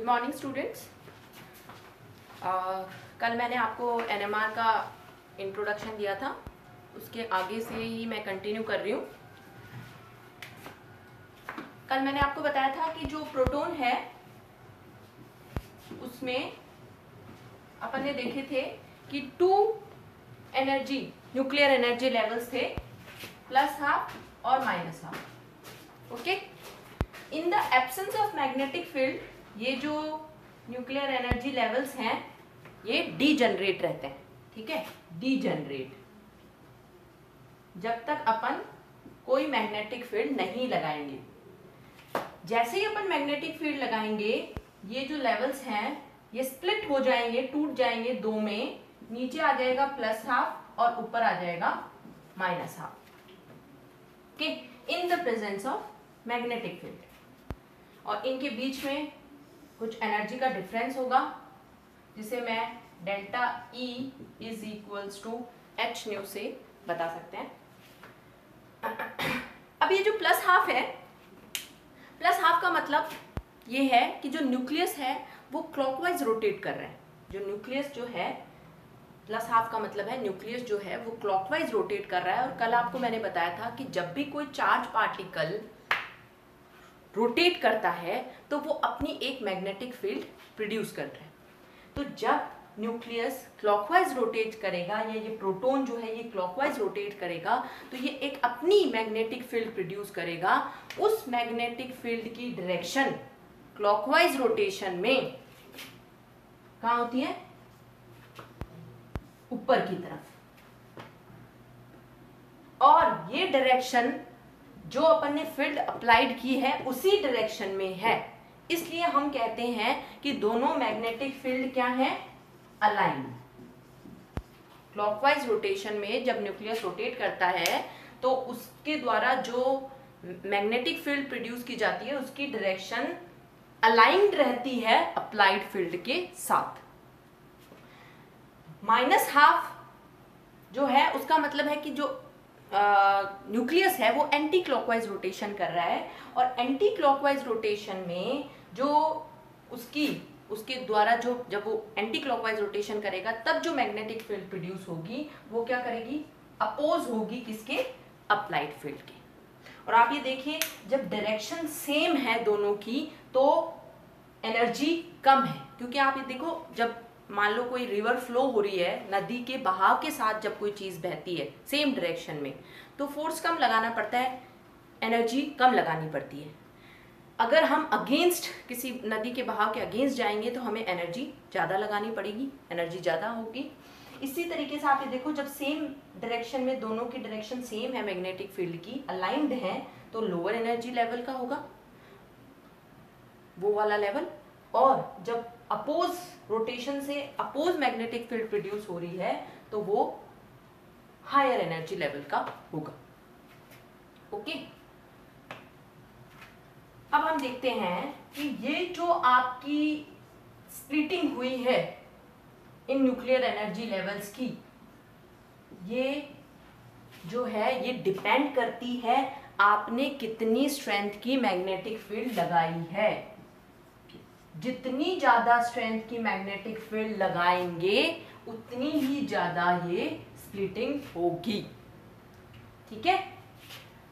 Morning students. कल मैंने आपको एनएमआर का इंट्रोडक्शन दिया था, उसके आगे से ही मैं कंटिन्यू कर रही हूँ। कल मैंने आपको बताया था कि जो प्रोटॉन है उसमें अपन ने देखे थे कि 2 एनर्जी न्यूक्लियर एनर्जी लेवल्स थे, +½ और -½ okay. In the absence of magnetic field ये जो न्यूक्लियर एनर्जी लेवल्स हैं ये डीजनरेट रहते हैं, ठीक है, डीजनरेट, जब तक अपन कोई मैग्नेटिक फील्ड नहीं लगाएंगे। जैसे ही अपन मैग्नेटिक फील्ड लगाएंगे ये जो लेवल्स हैं ये स्प्लिट हो जाएंगे, टूट जाएंगे 2 में, नीचे आ जाएगा +½ और ऊपर आ जाएगा -½ okay, in the presence of magnetic field. और इनके बीच में कुछ एनर्जी का डिफरेंस होगा जिसे मैं delta E is equals to h से बता सकते हैं। अब ये जो +½ है, +½ का मतलब ये है कि जो न्यूक्लियस है वो क्लॉकवाइज रोटेट कर रहे हैं। जो न्यूक्लियस जो है, +½ का मतलब है न्यूक्लियस जो है वो क्लॉकवाइज रोटेट कर रहा है। और कल आपको मैंने बताया था कि जब भी कोई चार्ज पार्टिकल रोटेट करता है तो वो अपनी एक मैग्नेटिक फील्ड प्रोड्यूस करता है। तो जब न्यूक्लियस क्लॉकवाइज रोटेट करेगा या ये प्रोटॉन जो है ये क्लॉकवाइज रोटेट करेगा तो ये एक अपनी मैग्नेटिक फील्ड प्रोड्यूस करेगा। उस मैग्नेटिक फील्ड की डायरेक्शन क्लॉकवाइज रोटेशन में कहाँ होती है? ऊपर की तरफ। और ये डायरेक्शन जो अपन ने फील्ड अप्लाइड की है उसी डायरेक्शन में है, इसलिए हम कहते हैं कि दोनों मैग्नेटिक फील्ड क्या है? अलाइन। क्लॉकवाइज रोटेशन में जब न्यूक्लियस रोटेट करता है तो उसके द्वारा जो मैग्नेटिक फील्ड प्रोड्यूस की जाती है उसकी डायरेक्शन अलाइंड रहती है अप्लाइड फील्ड के साथ। -½ जो है उसका मतलब है कि जो न्यूक्लियस है वो एंटी क्लॉकवाइज रोटेशन कर रहा है, और एंटी क्लॉकवाइज रोटेशन में जो उसके द्वारा जो जब वो एंटी क्लॉकवाइज रोटेशन करेगा तब जो मैग्नेटिक फील्ड प्रोड्यूस होगी वो क्या करेगी? अपोज होगी किसके? अप्लाइड फील्ड के। और आप ये देखिए जब डायरेक्शन सेम है दोनों की तो एनर्जी कम है, क्योंकि आप ये देखो जब मान लो कोई रिवर फ्लो हो रही है, नदी के बहाव के साथ जब कोई चीज बहती है सेम डायरेक्शन में तो फोर्स कम लगाना पड़ता है, एनर्जी कम लगानी पड़ती है। अगर हम अगेंस्ट किसी नदी के बहाव के अगेंस्ट जाएंगे तो हमें एनर्जी ज़्यादा लगानी पड़ेगी, एनर्जी ज़्यादा होगी। इसी तरीके से आप ये देखो जब सेम डायरेक्शन में दोनों की डायरेक्शन सेम है, मैग्नेटिक फील्ड की अलाइंड है, तो लोअर एनर्जी लेवल का होगा वो वाला लेवल। और जब अपोज रोटेशन से अपोज मैग्नेटिक फील्ड प्रोड्यूस हो रही है तो वो हायर एनर्जी लेवल का होगा। ओके, अब हम देखते हैं कि ये जो आपकी स्प्लिटिंग हुई है इन न्यूक्लियर एनर्जी लेवल्स की, ये जो है ये डिपेंड करती है आपने कितनी स्ट्रेंथ की मैग्नेटिक फील्ड लगाई है। जितनी ज्यादा स्ट्रेंथ की मैग्नेटिक फील्ड लगाएंगे उतनी ही ज्यादा ये स्प्लिटिंग होगी, ठीक है।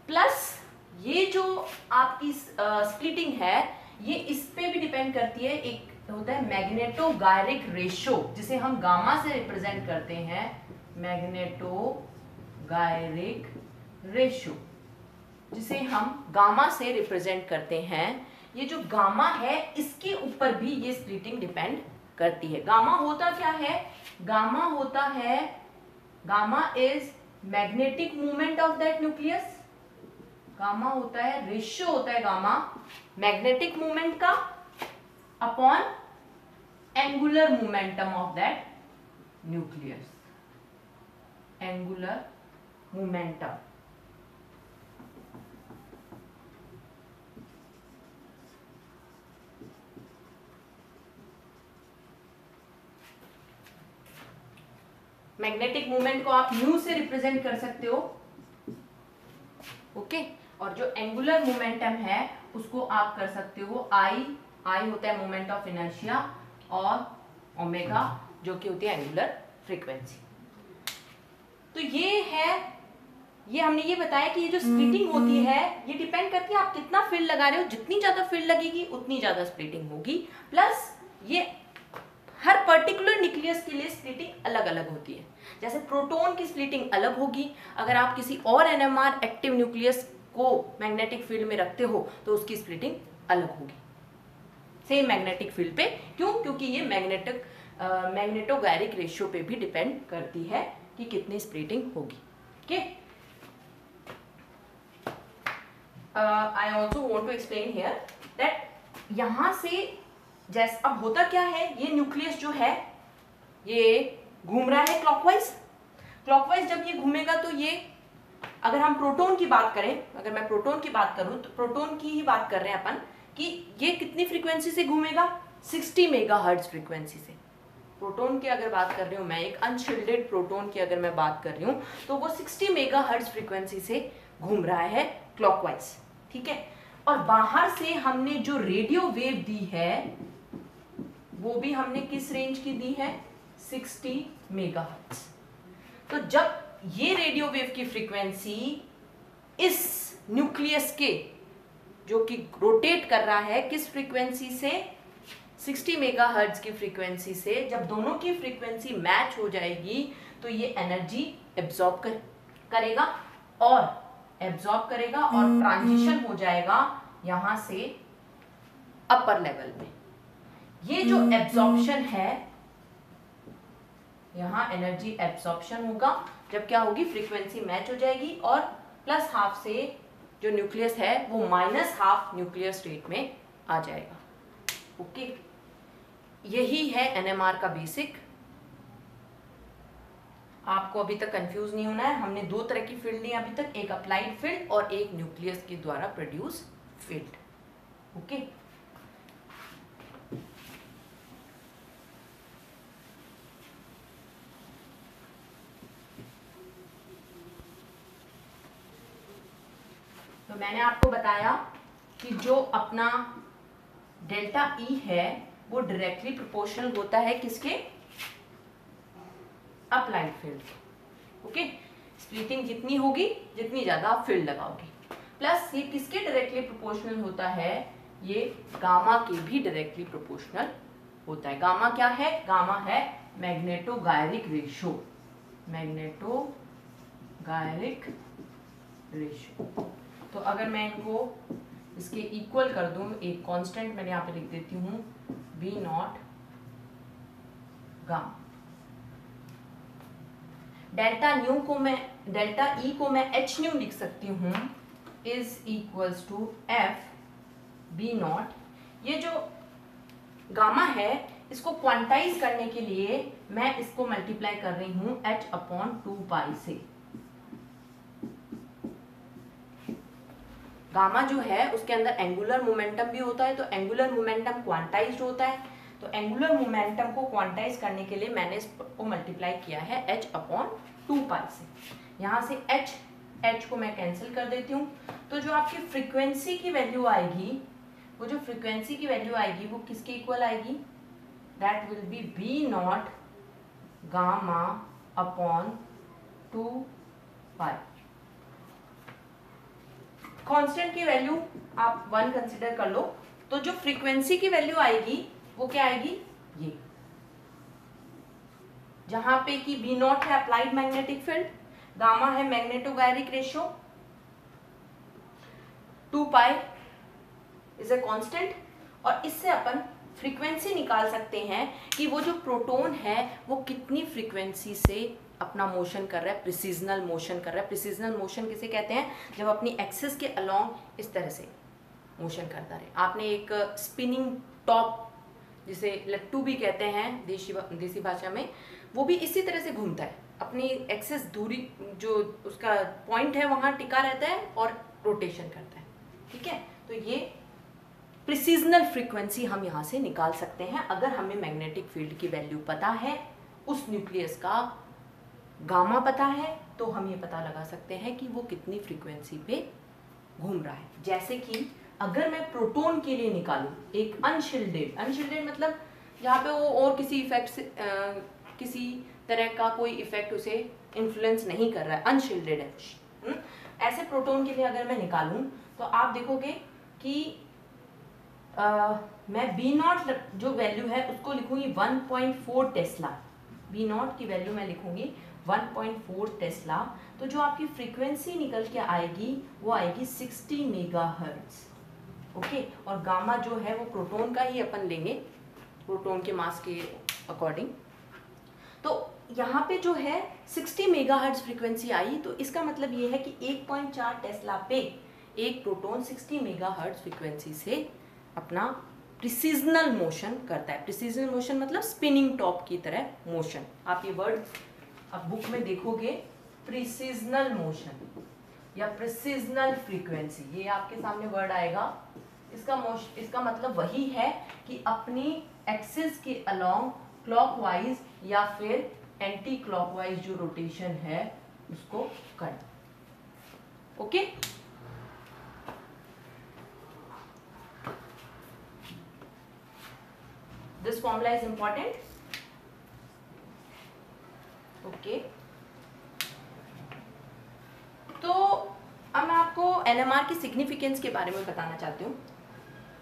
प्लस ये जो आपकी स्प्लिटिंग है ये इस पे भी डिपेंड करती है, एक होता है मैग्नेटो-गायरिक रेशियो जिसे हम गामा से रिप्रेजेंट करते हैं, मैग्नेटो-गायरिक रेशियो जिसे हम गामा से रिप्रेजेंट करते हैं। ये जो गामा है इसके ऊपर भी ये स्प्लिटिंग डिपेंड करती है। गामा होता क्या है? गामा होता है, gamma is magnetic movement of that nucleus. Gamma होता है, रेशियो होता है गामा मैग्नेटिक मूवमेंट का upon angular momentum of that nucleus. Angular momentum. Magnetic movement को आप न्यू से रिप्रेजेंट कर सकते हो, ओके। और जो एंगुलर मोमेंटम है उसको आप कर सकते हो I आई होता है मोमेंट ऑफ इनर्शिया और ओमेगा जो कि होती है एंगुलर फ्रीक्वेंसी। तो ये हमने ये बताया कि ये जो स्प्लिटिंग होती है ये डिपेंड करती है आप कितना फील्ड लगा रहे हो। जितनी ज्यादा फील्ड लगेगी उतनी ज्यादा स्प्लिटिंग होगी। प्लस ये हर पर्टिकुलर न्यूक्लियस के लिए स्प्लिटिंग अलग अलग होती है। जैसे प्रोटॉन की स्प्लिटिंग अलग होगी, अगर आप किसी और एनएमआर एक्टिव न्यूक्लियस को मैग्नेटिक फील्ड में रखते हो तो उसकी स्प्लिटिंग अलग होगी सेम मैग्नेटिक फील्ड पे। क्यों? क्योंकि ये मैग्नेटोगायरिक रेशियो पे भी डिपेंड करती है कि कितनी स्प्लिटिंग होगी। Okay, I also want to explain here that यहां से जैसे अब होता क्या है, ये न्यूक्लियस जो है ये घूम रहा है क्लॉकवाइज। क्लॉकवाइज जब ये घूमेगा तो ये, अगर हम प्रोटॉन की बात करें, अगर मैं प्रोटॉन की बात करूं तो प्रोटॉन की ही बात कर रहे हैं अपन कि ये कितनी फ्रीक्वेंसी से घूमेगा, 60 मेगाहर्ट्ज फ्रीक्वेंसी से। प्रोटॉन की अगर बात कर रही हूँ मैं, एक अनशिल्डेड प्रोटॉन की अगर मैं बात कर रही हूँ तो वो 60 मेगाहर्ट्ज फ्रीक्वेंसी से घूम रहा है क्लॉकवाइज। ठीक है, और बाहर से हमने जो रेडियो वेव दी है वो भी हमने किस रेंज की दी है, 60 मेगाहर्ट्ज। तो जब ये रेडियो वेव की फ्रीक्वेंसी इस न्यूक्लियस के जो कि रोटेट कर रहा है किस फ्रीक्वेंसी से, 60 मेगाहर्ट्ज की फ्रीक्वेंसी से, जब दोनों की फ्रीक्वेंसी मैच हो जाएगी तो ये एनर्जी एब्जॉर्ब करेगा और ट्रांजिशन हो जाएगा यहां से अपर लेवल में। ये जो एब्जॉर्प्शन है, यहां एनर्जी एब्जॉर्प्शन होगा जब क्या होगी, फ्रीक्वेंसी मैच हो जाएगी और प्लस हाफ से जो न्यूक्लियस है वो माइनस हाफ न्यूक्लियर स्टेट में आ जाएगा। ओके, यही है एनएमआर का बेसिक। आपको अभी तक कंफ्यूज नहीं होना है। हमने दो तरह की फील्ड ली अभी तक, एक अप्लाइड फील्ड और एक न्यूक्लियस के द्वारा प्रोड्यूस फील्ड। ओके, तो मैंने आपको बताया कि जो अपना डेल्टा ई है वो डायरेक्टली प्रोपोर्शनल होता है किसके, अप्लाइड फील्ड। ओके, स्प्लिटिंग जितनी होगी जितनी ज्यादा आप फील्ड लगाओगे। प्लस ये किसके डायरेक्टली प्रोपोर्शनल होता है, ये गामा के भी डायरेक्टली प्रोपोर्शनल होता है। गामा क्या है, गामा है मैग्नेटोगायरिक रेशियो, मैग्नेटोगायरिक रेशियो। तो अगर मैं इनको इसके इक्वल कर दूं, एक कांस्टेंट मैंने यहाँ पे लिख देती हूँ V not gamma. Delta E को मैं एच न्यू लिख सकती हूँ is equals to F B not. ये जो गामा है इसको क्वांटाइज करने के लिए मैं इसको मल्टीप्लाई कर रही हूँ h/2π से। गामा जो है उसके अंदर एंगुलर मोमेंटम भी होता है, तो एंगुलर मोमेंटम क्वांटाइज्ड होता है। तो एंगुलर मोमेंटम को क्वांटाइज करने के लिए मैंने इसको मल्टीप्लाई किया है h/2π से। यहाँ से h को मैं कैंसिल कर देती हूँ। तो जो आपकी फ्रीक्वेंसी की वैल्यू आएगी, वो जो फ्रीक्वेंसी की वैल्यू आएगी वो किसके इक्वल आएगी, that will be V not gamma upon 2π। Constant की वैल्यू आप 1 कंसिडर कर लो। तो जो फ्रीक्वेंसी की वैल्यू आएगी वो क्या आएगी, ये जहां पे कि V नॉट है अप्लाइड मैग्नेटिक फील्ड, गामा है मैग्नेटोगायरिक रेशियो, 2π इज ए कांस्टेंट। और इससे अपन फ्रीक्वेंसी निकाल सकते हैं कि वो जो प्रोटॉन है वो कितनी फ्रीक्वेंसी से अपना मोशन कर रहा है, प्रिसिजनल मोशन कर रहा है। प्रिसिजनल मोशन किसे कहते हैं, जब अपनी एक्सिस के अलोंग इस तरह से मोशन करता रहे। आपने एक स्पिनिंग टॉप जिसे लट्टू भी कहते हैं देसी भाषा में, वो भी इसी तरह से घूमता है, अपनी एक्सिस दूरी जो उसका पॉइंट है वहां टिका रहता है और रोटेशन करता है। ठीक है, तो ये प्रिसिजनल फ्रीक्वेंसी हम यहाँ से निकाल सकते हैं अगर हमें मैग्नेटिक फील्ड की वैल्यू पता है, उस न्यूक्लियस का गामा पता है, तो हम ये पता लगा सकते हैं कि वो कितनी फ्रीक्वेंसी पे घूम रहा है। जैसे कि अगर मैं प्रोटॉन के लिए निकालूं एक अनशील्डेड मतलब यहाँ पे वो और किसी इफेक्ट से किसी तरह का कोई इफेक्ट उसे इन्फ्लुएंस नहीं कर रहा है, अनशील्डेड है। ऐसे प्रोटॉन के लिए अगर मैं निकालूं तो आप देखोगे कि मैं B0 जो वैल्यू है उसको लिखूंगी 1.4 टेस्ला। B0 की वैल्यू मैं लिखूंगी 1.4 टेस्ला। तो जो आपकी फ्रीक्वेंसी निकल के आएगी वो आएगी 60 मेगाहर्ट्ज। ओके, और गामा जो है वो प्रोटॉन का ही अपन लेंगे, प्रोटॉन के मास के अकॉर्डिंग। तो यहाँ पे जो है 60 मेगाहर्ट्ज फ्रीक्वेंसी आई, तो इसका मतलब ये है कि 1.4 टेस्ला पे एक प्रोटॉन 60 मेगाहर्ट्ज फ्रीक्वेंसी से अपना प्रिसिजनल मोशन करता है। प्रिसिजनल मोशन मतलब स्पिनिंग टॉप की तरह मोशन। आप ये वर्ड अब बुक में देखोगे, प्रिसिजनल मोशन या प्रिसिजनल फ्रीक्वेंसी, ये आपके सामने वर्ड आएगा। इसका मतलब वही है कि अपनी एक्सिस के अलोंग क्लॉकवाइज या फिर एंटी क्लॉकवाइज जो रोटेशन है उसको करना। Okay, this formula is important. Okay, तो अब मैं आपको NMR की सिग्निफिकेंस के बारे में बताना चाहती हूँ,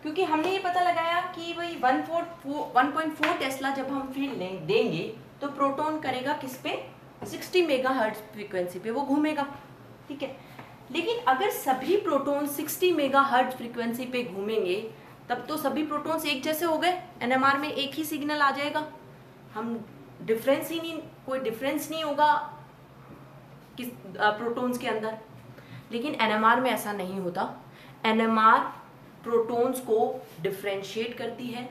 क्योंकि हमने ये पता लगाया कि भाई 1.4 टेस्ला जब हम फील्ड देंगे तो प्रोटॉन करेगा किस पे, 60 मेगाहर्ट्ज फ्रीक्वेंसी पे वो घूमेगा, ठीक है। लेकिन अगर सभी प्रोटॉन 60 मेगाहर्ट्ज फ्रीक्वेंसी पे घूमेंगे तब तो सभी प्रोटॉन्स एक जैसे हो गए, NMR में एक ही सिग्नल आ जाएगा, हम कोई डिफरेंस नहीं होगा किस प्रोटॉन्स के अंदर। लेकिन NMR में ऐसा नहीं होता। NMR प्रोटॉन्स को डिफरेंशिएट करती है।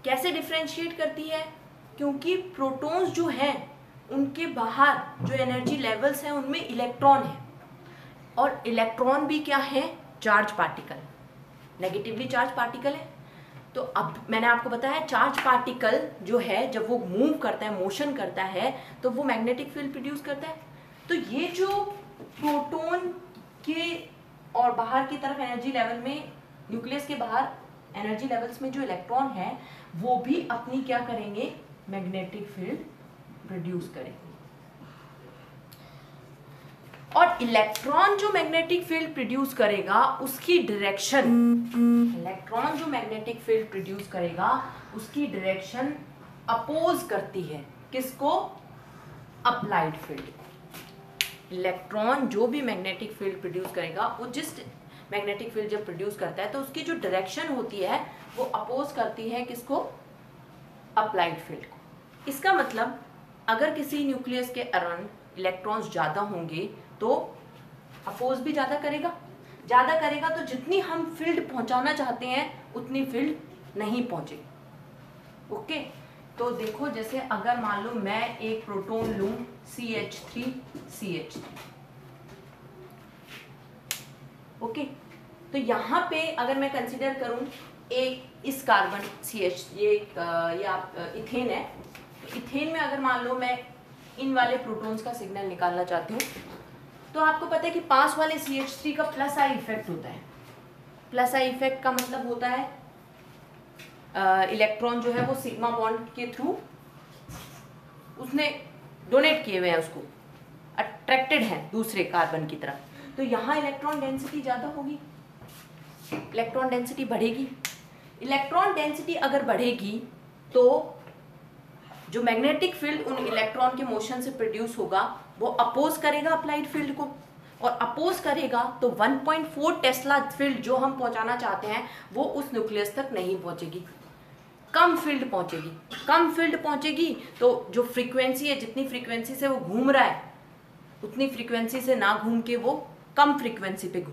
कैसे डिफरेंशिएट करती है? क्योंकि प्रोटॉन्स जो हैं उनके बाहर जो एनर्जी लेवल्स हैं उनमें इलेक्ट्रॉन है, और इलेक्ट्रॉन भी क्या है, charge particle, negatively charge particle है। तो अब मैंने आपको बताया चार्ज पार्टिकल जो है जब वो मूव करता है, मोशन करता है, तो वो मैग्नेटिक फील्ड प्रोड्यूस करता है। तो ये जो प्रोटॉन के और बाहर की तरफ एनर्जी लेवल में, न्यूक्लियस के बाहर एनर्जी लेवल्स में जो इलेक्ट्रॉन है वो भी अपनी क्या करेंगे, मैग्नेटिक फील्ड प्रोड्यूस करेंगे। और इलेक्ट्रॉन जो मैग्नेटिक फील्ड प्रोड्यूस करेगा उसकी डायरेक्शन, इलेक्ट्रॉन जो मैग्नेटिक फील्ड प्रोड्यूस करेगा उसकी डायरेक्शन अपोज करती है किसको, अप्लाइड फील्ड। इलेक्ट्रॉन जो भी मैग्नेटिक फील्ड प्रोड्यूस करेगा, वो जिस मैग्नेटिक फील्ड जब प्रोड्यूस करता है तो उसकी जो डायरेक्शन होती है वो अपोज करती है किसको, अप्लाइड फील्ड को। इसका मतलब अगर किसी न्यूक्लियस के अराउंड इलेक्ट्रॉन्स ज़्यादा होंगे तो अपोज भी ज़्यादा करेगा, तो जितनी हम फील्ड पहुंचाना चाहते हैं उतनी फील्ड नहीं पहुंचेगी। ओके, तो देखो जैसे अगर मान लो मैं एक प्रोटॉन लूं CH3, ओके, तो यहाँ पे अगर मैं कंसीडर करूं एक इस कार्बन CH, ये आप इथेन है, तो इथेन में अगर मान लो मैं इन वाले प्रोटॉन्स का सिग्नल निकालना चाहती हूँ, तो आपको पता है कि पास वाले CH3 का प्लस आई इफेक्ट होता है। प्लस आई इफेक्ट का मतलब होता है इलेक्ट्रॉन जो है वो सिग्मा बॉन्ड के थ्रू उसने डोनेट किए हुए हैं, उसको अट्रैक्टेड है दूसरे कार्बन की तरफ, तो यहाँ इलेक्ट्रॉन डेंसिटी ज़्यादा होगी, इलेक्ट्रॉन डेंसिटी बढ़ेगी। इलेक्ट्रॉन डेंसिटी अगर बढ़ेगी तो जो मैग्नेटिक फील्ड उन इलेक्ट्रॉन के मोशन से प्रोड्यूस होगा वो अपोज करेगा अप्लाइड फील्ड को, और अपोज करेगा तो 1.4 टेस्ला फील्ड जो हम पहुंचाना चाहते हैं वो उस न्यूक्लियस तक नहीं पहुंचेगी, कम फील्ड पहुंचेगी। तो जो फ्रीक्वेंसी है, जितनी फ्रीक्वेंसी से वो घूम रहा है उतनी फ्रीक्वेंसी से ना घूम के वो कम फ्रीक्वेंसी पे घूम